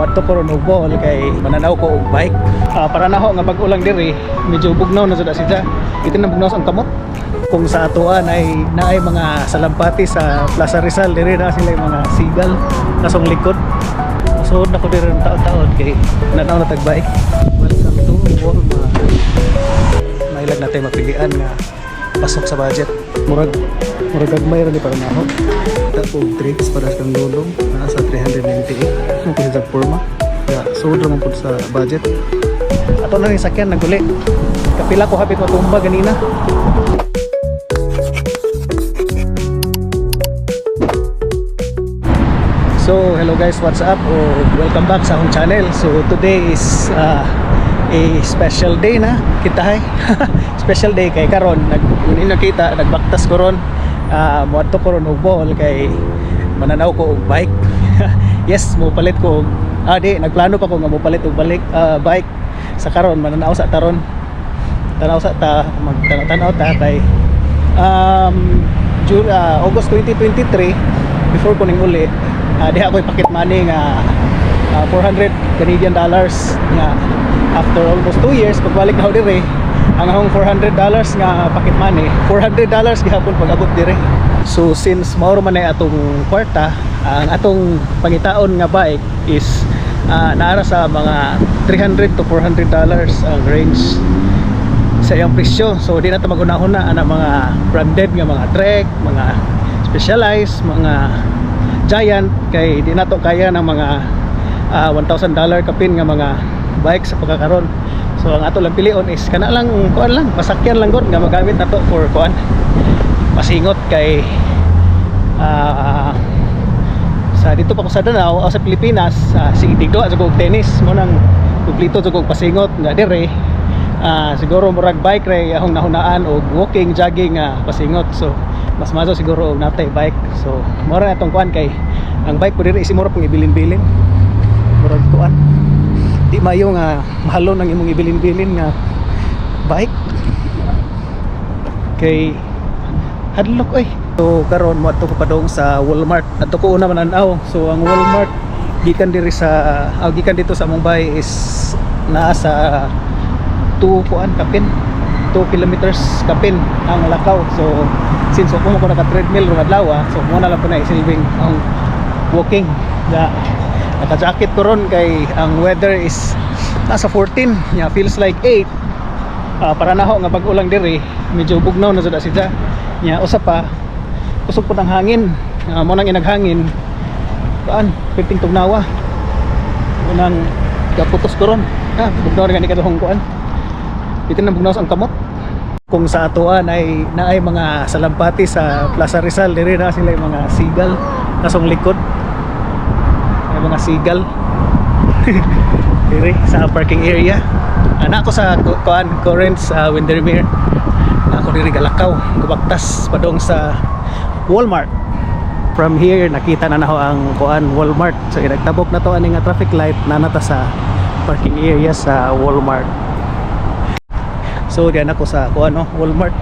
Muadto ko ron og ball kay mananaw ko og bike. Para naho nga pag-ulang diri, medyo bugnaw na sada siya. Ito na bugnaw ang kamot. Kung sa atuan ay naay mga salampati sa Plaza Rizal, diri na sila yung mga sigal kasong likod. So na ko diri taon-taon kay nanaw na tag-bike. Welcome to Walmart. Mailag natin mapilian nga pasok sa budget. Murag gagmay rin para naho. Tapos drinks para sa lulong nasa 398 kung kaya sa forma. So naman po sa budget. Ato na rin sakyan naguli. Kapila ko hapit matumba ganina. So hello guys, what's up? Welcome back sa akong channel. So today is a special day na kita hay. Special day kay karon nakita nagbaktas ko ron. Muadto ko ron og ball kay mananaw ko og bike. Yes, mo palit ko nagplano pa ko nga mo palit og bike sa karon mananaw sa taron. Tanaw sa ta magtanaw ta kay August 2023 before ko ning uli diha ako'y pocket money nga 400 Canadian dollars nga after almost 2 years pagbalik na ako dire ang akong $400 nga pocket money $400 gihapon pag abot dire. So since mauro man ay atong kwarta, ang atong pangitaon nga bike is naara sa mga $300 to $400 ang range sa iyang presyo. So di na ito magunahon na ang mga branded nga mga Trek, mga Specialized, mga Giant kay di na to kaya ng mga $1,000 kapin nga mga bike sa pagkakaroon. So ang ato lang pilion is kana lang kuan lang pasakyan lang gud nga magamit nato for kuan pasingot kay sa dito pa ko sa Danao o sa Pilipinas sige tigdo sa kog tennis mo nang kumplito sa kog pasingot nga dire siguro murag bike ray ahong nahunaan og walking jogging pasingot. So mas maso siguro og natay bike. So mura na tong kuan kay ang bike ko diri is mura pang ibilin-bilin murag kuan di mayo nga mahalo nang imong ibilin-bilin nga bike kay hadlok oy. So karon mo ato ko padong sa Walmart adto ko una mananaw. So ang Walmart gikan diri sa gikan dito sa among bahay is naa sa 2 kilometers kapin ang lakaw. So since ako ko naka treadmill rong adlaw so mo na lang po na isilbing ang walking naka jacket ko ron kay ang weather is nasa 14 feels like 8 para naho nga pag ulang diri medyo bugnaw na jud siya usa pa kusog po ng hangin mo nang inaghangin kaan piping tugnawa unang kaputos ko ron bugnaw rin nga ni kadahong kuan bitin na bugnaw ang kamot. Kung sa atuan ay naay mga salampati sa Plaza Rizal, diri na sila yung mga sigal kasong likod. May mga sigal diri sa parking area. Ako sa Currents Windermere. Ako diri galakaw, gubaktas padong sa Walmart. From here nakita na naho ang Walmart. So nagtabok na to ani nga traffic light na nata sa parking area sa Walmart. So diyan ako sa Walmart.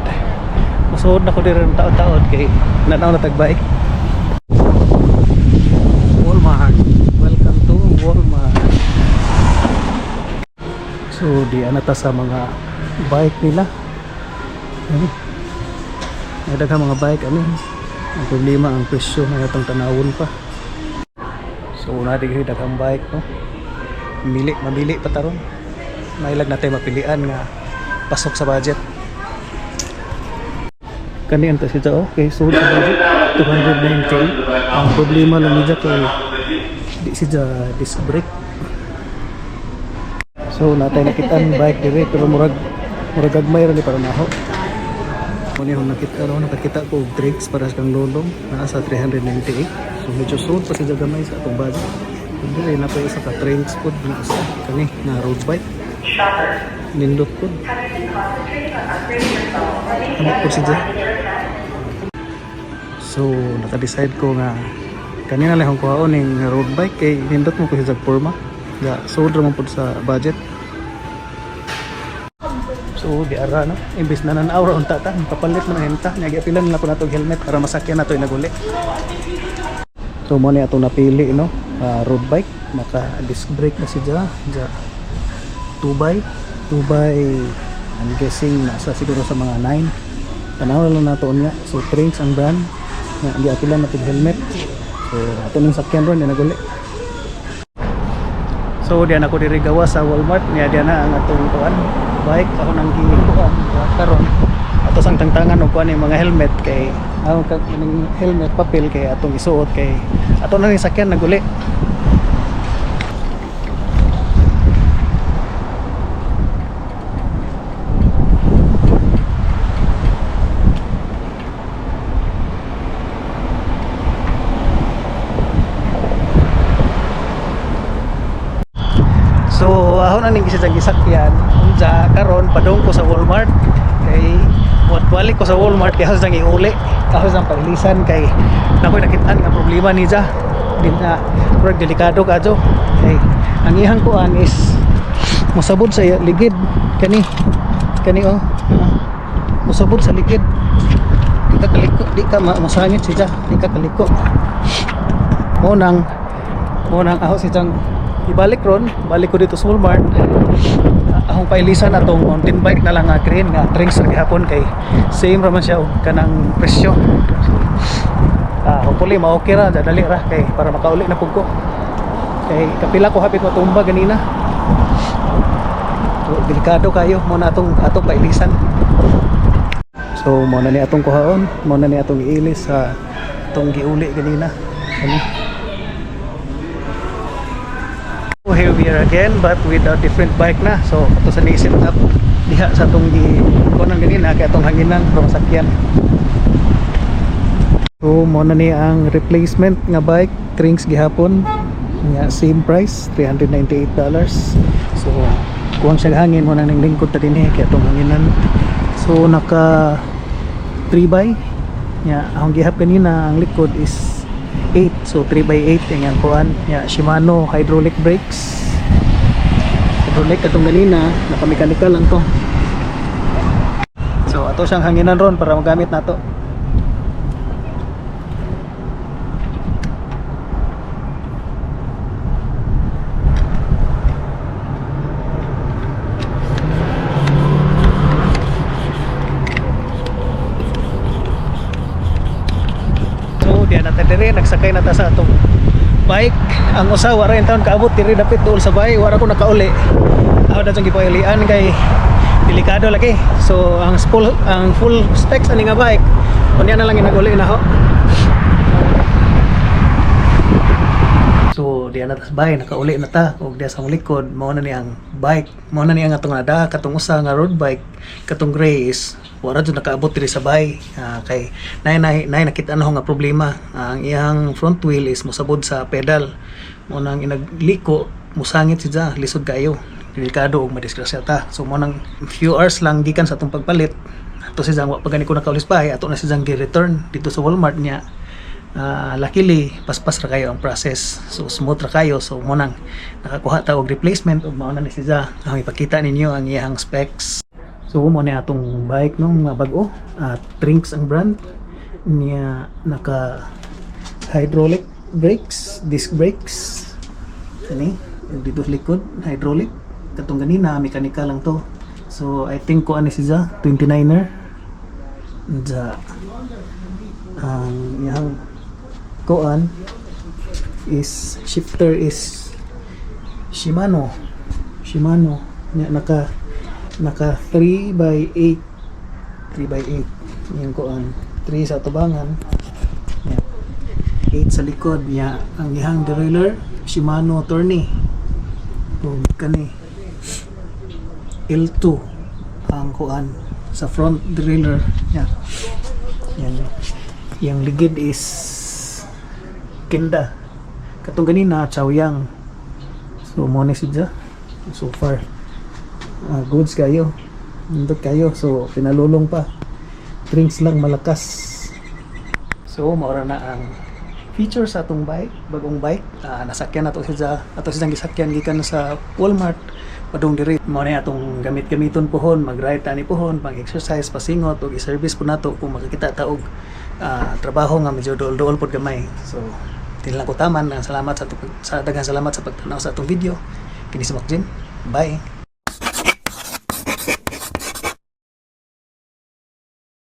Masuod na ko diri ng taon-taon kay nanaw na tag-bike. Walmart. Welcome to Walmart. So diyan na ta sa mga bike nila. May daghang mga bike ang problema ang presyo na itong tanawon pa. So na digri daghang bike no. Mamili pa taron. Mailag natin mapilian nga pasok sa budget. Kaniyan ta siya okay, so sa budget 298. Ang problema lang niya kay di siya disc brake. So natay nakitaan bike dire pero murag gagmay ra ni para naho. Kuni hon nakita ko og drinks para sa lulong nasa 398. So medyo sold pa siya gamay sa atong budget. Hindi na pa isa ka drinks pod kani na road bike. Nindot po ano po siya. So naka-decide ko nga kanina lang akong kuhaon ng road bike kay nindot mo ko siya sa forma sold naman po sa budget. So di ara no imbis na nanaw ra unta ta papalit man henta nagyapilan na po nato helmet para masakyan nato inaguli. So mo ni atong napili no road bike, naka disc brake na siya. 2x I'm guessing nasa siguro sa mga 9. Tanaw lang nato niya. So Trinks ang brand. Hindi ato lang natin helmet. So ato ning sakyan ron na naguli. So diyan ako diri gawa sa Walmart. Diyan na ang atong kuan bike ako nang gikuan karon. Ato sang tangtangan og kuan mga helmet kay ang helmet papel kay atong isuot kay ato na ning sakyan naguli. So ako na ning gisakyan unsa karon padung ko sa Walmart kay balik ko sa Walmart kay hasang iuli hasang pailisan kay nakoy nakitaan nga problema ni Ja din na pero delikado kadto kay ang ihang kuan is musabod sa ligid kani musabod sa ligid di ka kaliko di ka masangit si Ja di ka kaliko mo nang ako si Jang ibalik ron, balik ko dito sa Walmart. Akong pailisan atong mountain bike na lang nga green nga Trinks sa gihapon kay same raman siya og kanang presyo. Hopefully ma-okay ra, dali ra kay para makauli na pud ko. Kay kapila ko hapit matumba ganina. So delikado kayo mo na atong pailisan. So mo na ni atong kuhaon, mo na ni atong iilis sa atong giuli ganina. Here we are again but with a different bike na. So ato sa ni-set up diha sa atong kunan ganina kay atong hanginan from sakyan. So mo na ni ang replacement nga bike Trinks gihapon nga same price $398. So kuang siya hangin mo nang lingkod ta dinhi kay atong hanginan. So naka 3x nya ang gihap kanina ang likod is 8, so 3x8 yung kuan ya Shimano hydraulic brakes. Hydraulic katong ganina naka-mechanical lang to. So ato siyang hanginan ron para magamit nato. Diyan natin diri nagsakay na ta sa atong bike. Ang usa wala yung taon kaabot diri dapit dool sa bahay wala ko nakauli. Ako daw gipailian kay delikado lagi. So ang full specs ani nga bike kunya na lang ginaguli na ho. So diyan na ta sa bahay nakauli na ta og diya sa likod mao na ni ang bike. Mao na ni ang atong nada katong usa nga road bike katong gray is wala dyan nakaabot diri sa bahay kay nay nakita na nga problema. Ang iyang front wheel is musabod sa pedal mo nang inagliko musangit siya lisod kayo delikado og madisgrasya ta. So mo nang few hours lang gikan sa atong pagpalit ato si Jang wa pa gani ko nakaulis bahay ato na si Jang gi-return dito sa Walmart niya. Luckily paspas ra kayo ang process so smooth ra kayo. So mo nang nakakuha ta og replacement ug mao na ni si Jang ang ipakita ninyo ang iyang specs. So mo na atong bike nung bag-o Trinks ang brand niya naka hydraulic brakes, disc brakes ani dito sa likod hydraulic katong ganina mechanical lang to. So I think ko ani siya 29er ja ang yang kuan is shifter is Shimano niya naka 3x8 yung kuan 3 sa tubangan yeah. 8 sa likod niya ang ihang derailleur Shimano Tourney kani L2 ang kuan sa front derailleur niya yan yung ligid is Kenda katong ganina Chaoyang. So mo ni siya so far goods kayo nindot kayo so pinalulong pa Trinks lang malakas. So maura na ang feature sa atong bike bagong bike nasakyan nato siya ato siyang gisakyan gikan sa Walmart padung diri mo na atong gamiton pohon mag-ride tani pohon pang-exercise pasingot ug i-service po nato kung makakita ta og trabaho nga medyo dool-dool pod gamay. So Dili lang ko taman. Salamat sa daghang salamat sa pagtanaw sa atong video. Kini si Macjin. Bye.